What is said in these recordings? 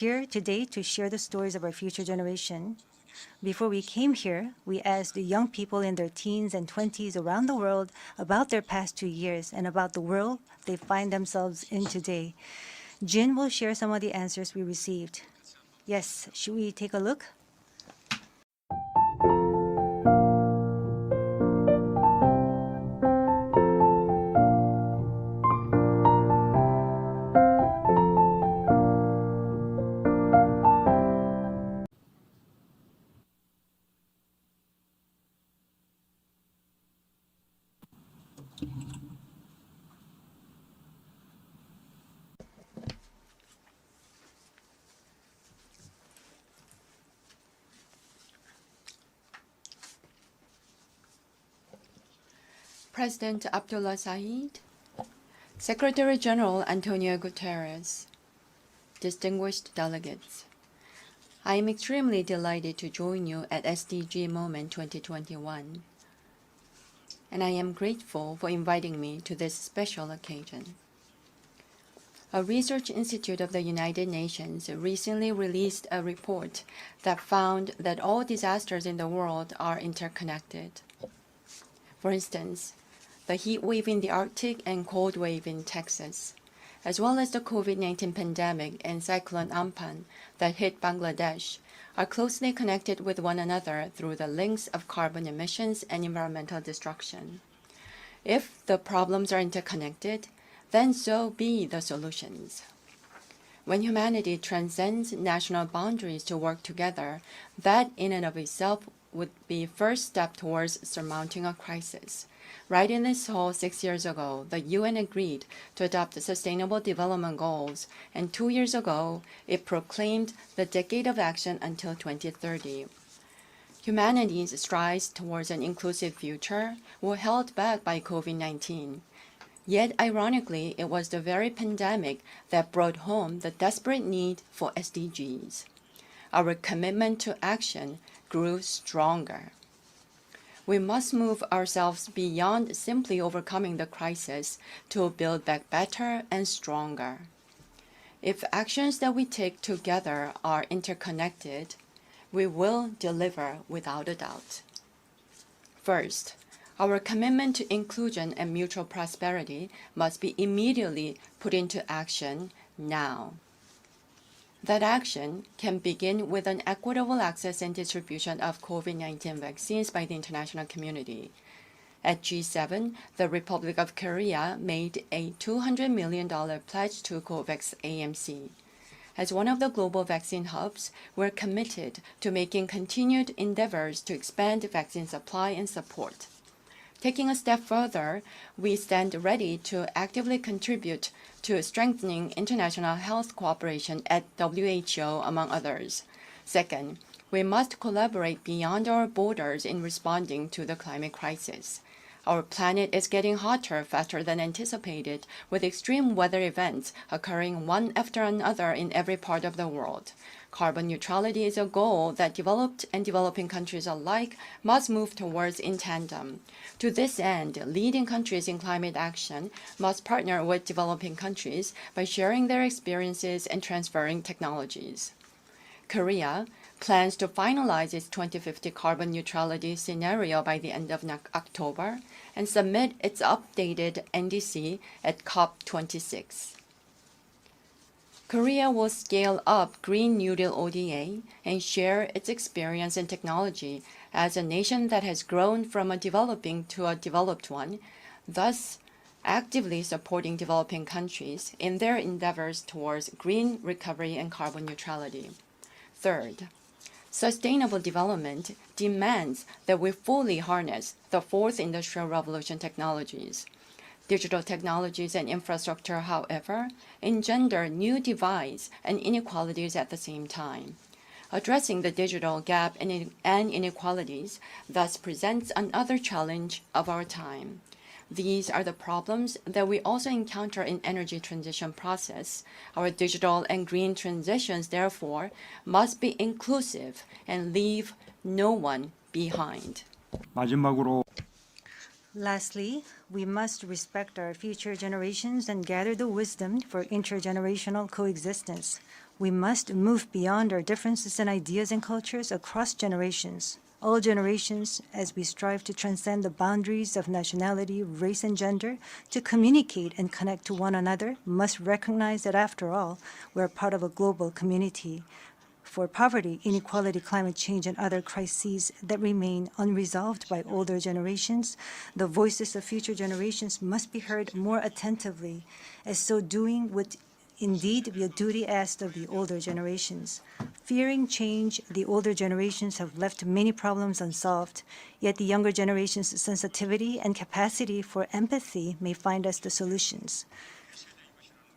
Here today to share the stories of our future generation. Before we came here, we asked the young people in their teens and 20s around the world about their past 2 years and about the world they find themselves in today. Jin will share some of the answers we received. Yes, should we take a look? President Abdullah Saeed, Secretary General Antonio Guterres, distinguished delegates, I am extremely delighted to join you at SDG Moment 2021, and I am grateful for inviting me to this special occasion. A research institute of the United Nations recently released a report that found that all disasters in the world are interconnected. For instance, the heat wave in the Arctic and cold wave in Texas, as well as the COVID-19 pandemic and cyclone Amphan that hit Bangladesh, are closely connected with one another through the links of carbon emissions and environmental destruction. If the problems are interconnected, then so be the solutions. When humanity transcends national boundaries to work together, that in and of itself would be first step towards surmounting a crisis. Right in this hall 6 years ago, the UN agreed to adopt the Sustainable Development Goals, and 2 years ago, it proclaimed the Decade of Action until 2030. Humanity's strides towards an inclusive future were held back by COVID-19. Yet, ironically, it was the very pandemic that brought home the desperate need for SDGs. Our commitment to action grew stronger. We must move ourselves beyond simply overcoming the crisis to build back better and stronger. If actions that we take together are interconnected, we will deliver without a doubt. First, our commitment to inclusion and mutual prosperity must be immediately put into action now. That action can begin with an equitable access and distribution of COVID-19 vaccines by the international community. At G7, the Republic of Korea made a $200 million pledge to COVAX AMC. As one of the global vaccine hubs, we're committed to making continued endeavors to expand vaccine supply and support. Taking a step further, we stand ready to actively contribute to strengthening international health cooperation at WHO, among others. Second, we must collaborate beyond our borders in responding to the climate crisis. Our planet is getting hotter faster than anticipated, with extreme weather events occurring one after another in every part of the world. Carbon neutrality is a goal that developed and developing countries alike must move towards in tandem. To this end, leading countries in climate action must partner with developing countries by sharing their experiences and transferring technologies. Korea plans to finalize its 2050 carbon neutrality scenario by the end of October and submit its updated NDC at COP26. Korea will scale up Green New Deal ODA and share its experience and technology as a nation that has grown from a developing to a developed one, thus actively supporting developing countries in their endeavors towards green recovery and carbon neutrality. Third, sustainable development demands that we fully harness the fourth industrial revolution technologies. Digital technologies and infrastructure, however, engender new divides and inequalities at the same time. Addressing the digital gap and inequalities thus presents another challenge of our time. These are the problems that we also encounter in energy transition process. Our digital and green transitions, therefore, must be inclusive and leave no one behind. 마지막으로 Lastly, we must respect our future generations and gather the wisdom for intergenerational coexistence. We must move beyond our differences in ideas and cultures across generations. All generations, as we strive to transcend the boundaries of nationality, race, and gender, to communicate and connect to one another, must recognize that after all, we're part of a global community. For poverty, inequality, climate change, and other crises that remain unresolved by older generations, the voices of future generations must be heard more attentively, as so doing would indeed be a duty asked of the older generations. Fearing change, the older generations have left many problems unsolved, yet the younger generation's sensitivity and capacity for empathy may find us the solutions.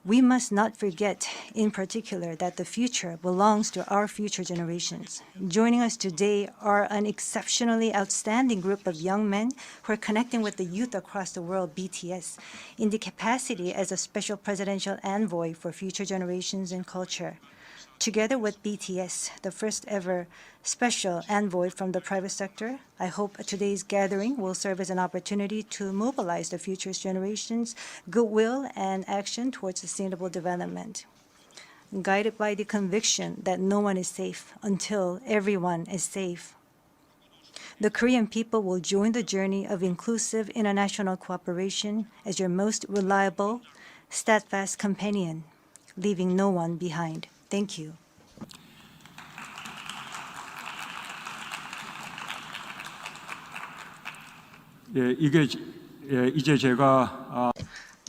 We must not forget, in particular, that the future belongs to our future generations. Joining us today are an exceptionally outstanding group of young men who are connecting with the youth across the world, BTS, in the capacity as a special presidential envoy for future generations and culture. Together with BTS, the first ever special envoy from the private sector, I hope today's gathering will serve as an opportunity to mobilize the future generations' goodwill and action towards sustainable development. Guided by the conviction that no one is safe until everyone is safe, the Korean people will join the journey of inclusive international cooperation as your most reliable, steadfast companion, leaving no one behind. Thank you. 이제 제가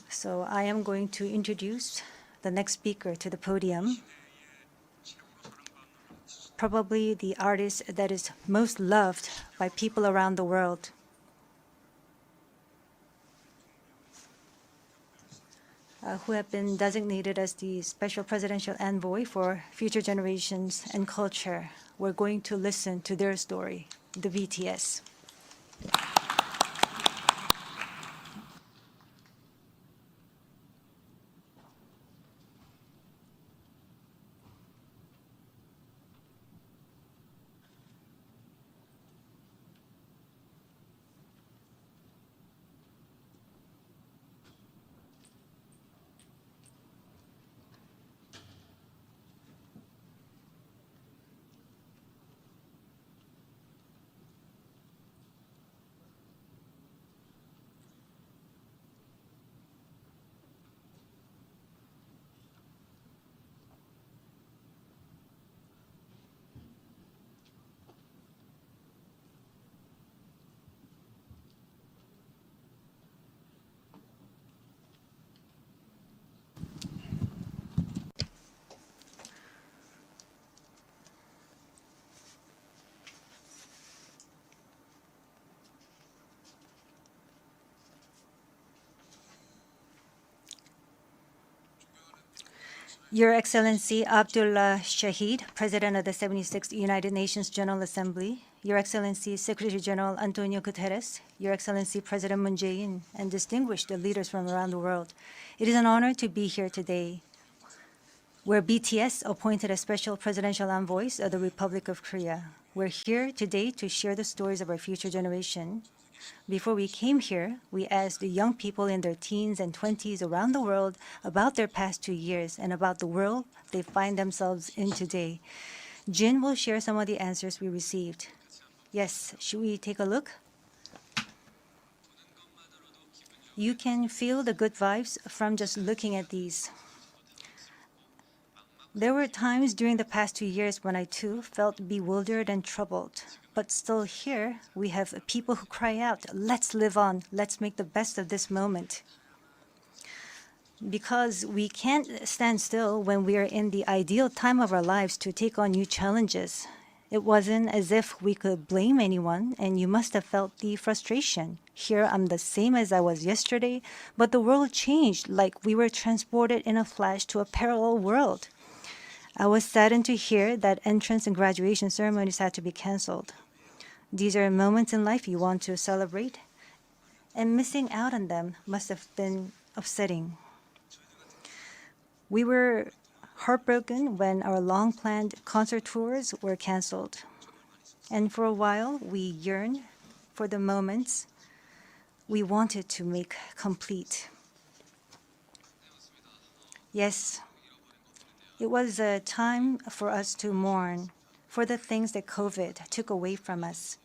So I am going to introduce the next speaker to the podium. Probably the artist that is most loved by people around the world. Who have been designated as the special presidential envoy for future generations and culture. We're going to listen to their story, the BTS. Your Excellency Abdullah Shahid, President of the 76th United Nations General Assembly, Your Excellency Secretary General Antonio Guterres, Your Excellency President Moon Jae-in, and distinguished leaders from around the world, it is an honor to be here today, where BTS appointed as special presidential envoys of the Republic of Korea. We're here today to share the stories of our future generation. Before we came here, we asked the young people in their teens and 20s around the world about their past 2 years and about the world they find themselves in today. Jin will share some of the answers we received. Yes, should we take a look? You can feel the good vibes from just looking at these. There were times during the past 2 years when I too felt bewildered and troubled. But still here, we have people who cry out, let's live on, let's make the best of this moment. Because we can't stand still when we are in the ideal time of our lives to take on new challenges. It wasn't as if we could blame anyone, and you must have felt the frustration. Here I'm the same as I was yesterday, but the world changed like we were transported in a flash to a parallel world. I was saddened to hear that entrance and graduation ceremonies had to be canceled. These are moments in life you want to celebrate, and missing out on them must have been upsetting. We were heartbroken when our long-planned concert tours were canceled. And for a while, we yearned for the moments we wanted to make complete. Yes, It was a time for us to mourn for the things that COVID took away from us.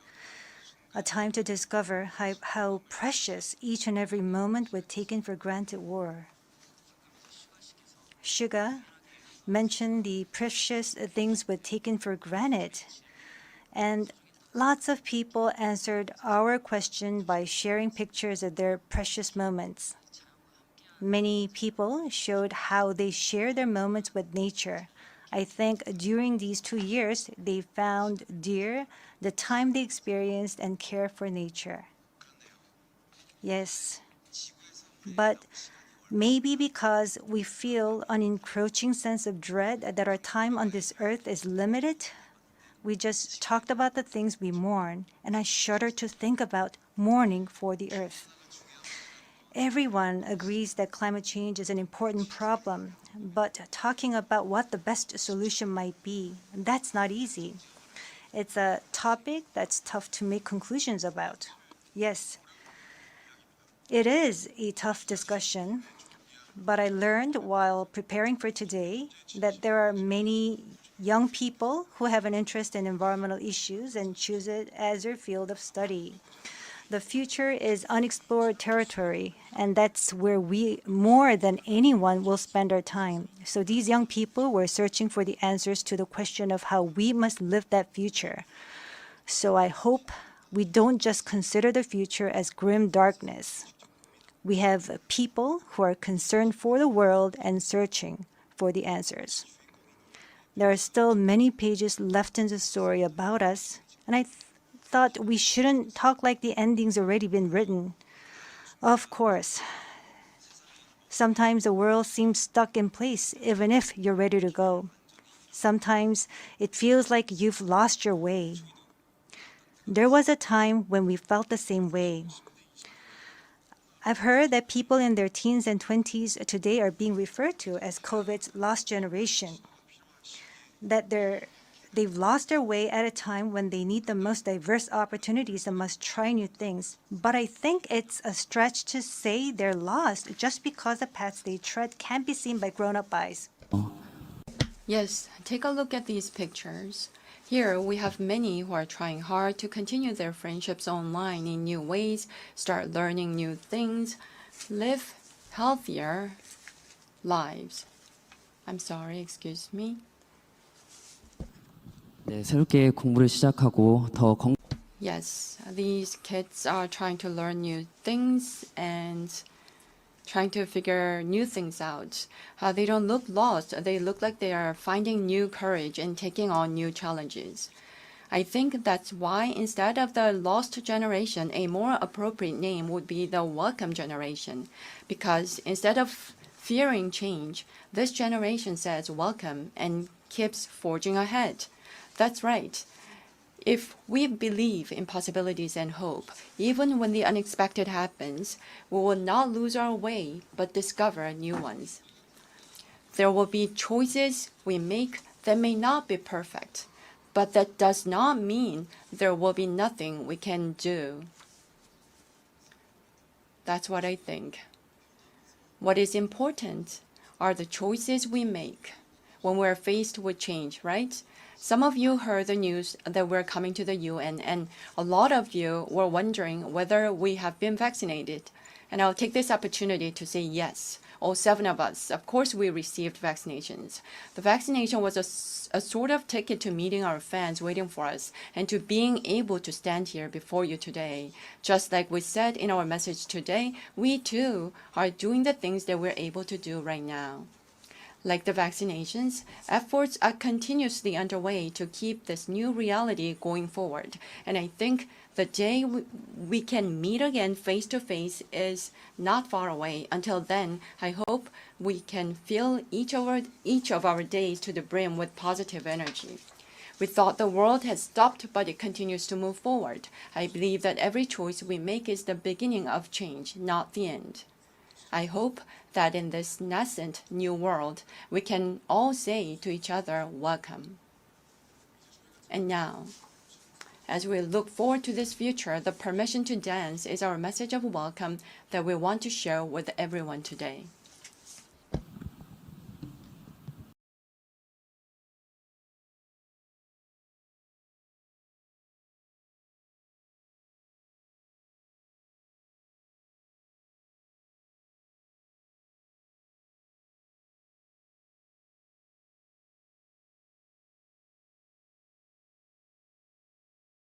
A time to discover how precious each and every moment we taken for granted were. Suga mentioned the precious things we taken for granted, and lots of people answered our question by sharing pictures of their precious moments. Many people showed how they share their moments with nature. I think during these 2 years, they found dear the time they experienced and care for nature. Yes, but maybe because we feel an encroaching sense of dread that our time on this earth is limited, we just talked about the things we mourn, and I shudder to think about mourning for the earth. Everyone agrees that climate change is an important problem, but talking about what the best solution might be, that's not easy. It's a topic that's tough to make conclusions about. Yes, it is a tough discussion, but I learned while preparing for today that there are many young people who have an interest in environmental issues and choose it as their field of study. The future is unexplored territory, and that's where we, more than anyone, will spend our time. So these young people were searching for the answers to the question of how we must live that future. So I hope we don't just consider the future as grim darkness. We have people who are concerned for the world and searching for the answers. There are still many pages left in the story about us, and I thought we shouldn't talk like the ending's already been written. Of course, sometimes the world seems stuck in place even if you're ready to go. Sometimes it feels like you've lost your way. There was a time when we felt the same way. I've heard that people in their teens and 20s today are being referred to as COVID's lost generation, that they've lost their way at a time when they need the most diverse opportunities and must try new things. But I think it's a stretch to say they're lost just because the paths they tread can't be seen by grown-up eyes. Yes, take a look at these pictures. Here we have many who are trying hard to continue their friendships online in new ways, start learning new things, live healthier lives. I'm sorry, excuse me. 네, 새롭게 공부를 시작하고 더 Yes, these kids are trying to learn new things and trying to figure new things out. They don't look lost. They look like they are finding new courage and taking on new challenges. I think that's why instead of the lost generation, a more appropriate name would be the welcome generation. Because instead of fearing change, this generation says welcome and keeps forging ahead. That's right. If we believe in possibilities and hope, even when the unexpected happens, we will not lose our way, but discover new ones. There will be choices we make that may not be perfect, but that does not mean there will be nothing we can do. That's what I think. What is important are the choices we make when we're faced with change, right? Some of you heard the news that we're coming to the UN, and a lot of you were wondering whether we have been vaccinated. And I'll take this opportunity to say yes. All 7 of us, of course, we received vaccinations. The vaccination was a sort of ticket to meeting our fans waiting for us and to being able to stand here before you today. Just like we said in our message today, we too are doing the things that we're able to do right now. Like the vaccinations, efforts are continuously underway to keep this new reality going forward. And I think the day we can meet again face to face is not far away. Until then, I hope we can fill each of our days to the brim with positive energy. We thought the world had stopped, but it continues to move forward. I believe that every choice we make is the beginning of change, not the end. I hope that in this nascent new world, we can all say to each other, welcome. And now, as we look forward to this future, the permission to dance is our message of welcome that we want to share with everyone today.